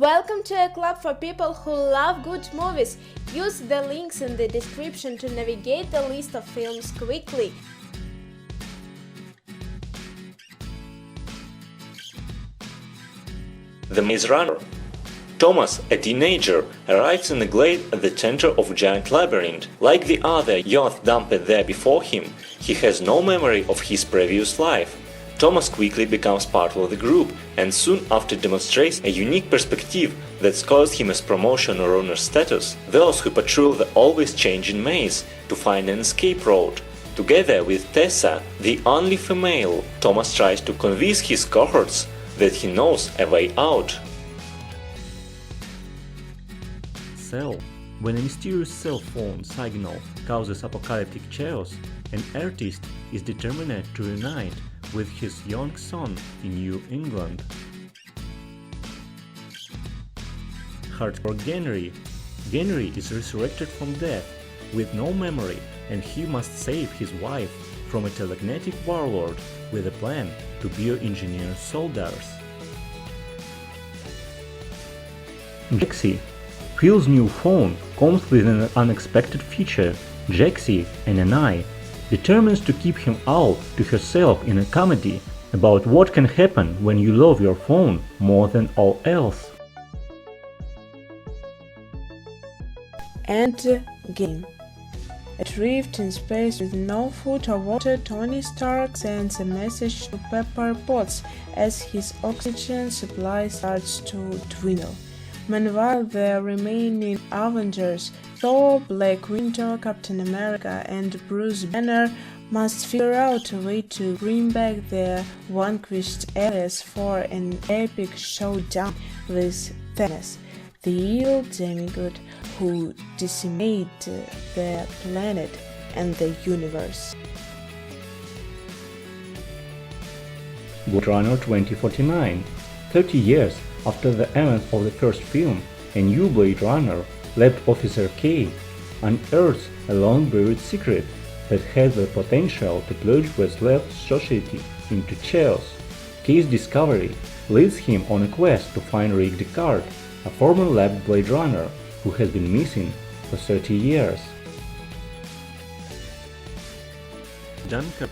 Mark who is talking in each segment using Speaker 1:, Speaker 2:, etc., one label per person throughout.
Speaker 1: Welcome to a club for people who love good movies. Use the links in the description to navigate the list of films quickly.
Speaker 2: The Maze Runner. Thomas, a teenager, arrives in a glade at the center of a giant labyrinth. Like the other youth dumped there before him, he has no memory of his previous life. Thomas quickly becomes part of the group and soon after demonstrates a unique perspective that scores him as promotion or honor status. Those who patrol the always changing maze to find an escape route. Together with Tessa, the only female, Thomas tries to convince his cohorts that he knows a way out.
Speaker 3: Cell. When a mysterious cell phone signal causes apocalyptic chaos, an artist is determined to reunite with his young son in New England. Hardcore Henry. Henry is resurrected from death with no memory, and he must save his wife from a telegnetic warlord with a plan to bioengineer soldiers. Jexi. Phil's new phone comes with an unexpected feature. Jexi, an AI, determines to keep him all to herself in a comedy about what can happen when you love your phone more than all else.
Speaker 4: Endgame. Adrift in space with no food or water, Tony Stark sends a message to Pepper Potts as his oxygen supply starts to dwindle. Meanwhile, the remaining Avengers, Thor, Black Widow, Captain America, and Bruce Banner must figure out a way to bring back their vanquished allies for an epic showdown with Thanos, the evil demigod who decimates the planet and the universe.
Speaker 3: Blade Runner 2049. 30 years after the event of the first film, a new Blade Runner, Lab Officer K, unearths a long-buried secret that has the potential to plunge what's left society into chaos. K's discovery leads him on a quest to find Rick Deckard, a former Lab Blade Runner who has been missing for 30 years. Dunkirk.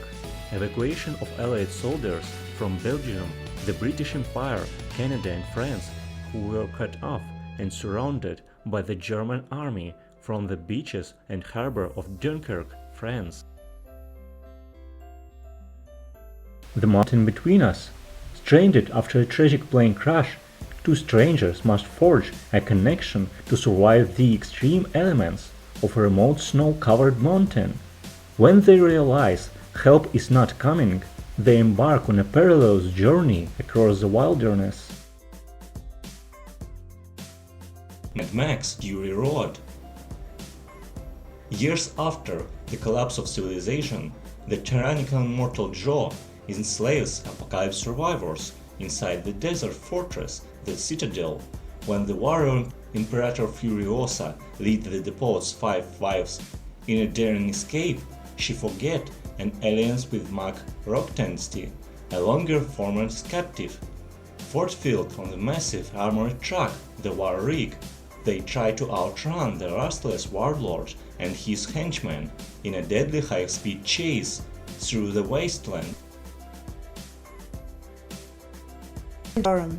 Speaker 3: Evacuation of Allied soldiers from Belgium, the British Empire, Canada and France, who were cut off and surrounded by the German army from the beaches and harbor of Dunkirk, France. The Mountain Between Us. Stranded after a tragic plane crash, two strangers must forge a connection to survive the extreme elements of a remote snow-covered mountain. When they realize help is not coming, they embark on a perilous journey across the wilderness.
Speaker 2: Mad Max Fury Road. Years after the collapse of civilization, the tyrannical Immortal Joe enslaves apocalypse survivors inside the desert fortress, the Citadel. When the warrior Imperator Furiosa leads the deposed five wives in a daring escape, she forgets an alliance with Mac Rocktensty, a longer former captive. Force-filled on the massive armored truck, the War Rig, they try to outrun the restless warlord and his henchmen in a deadly high-speed chase through the wasteland.
Speaker 4: Pandorum.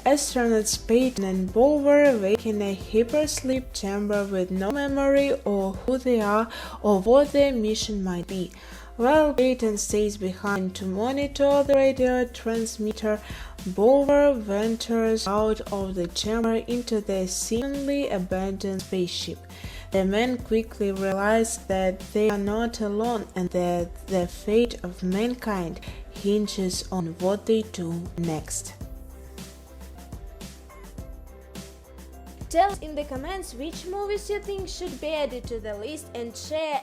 Speaker 4: Astronauts Peyton and Bulwer awake in a hypersleep chamber with no memory of who they are or what their mission might be. While Peyton stays behind to monitor the radio transmitter, Bulwer ventures out of the chamber into the seemingly abandoned spaceship. The men quickly realize that they are not alone and that the fate of mankind hinges on what they do next.
Speaker 1: Tell us in the comments which movies you think should be added to the list and share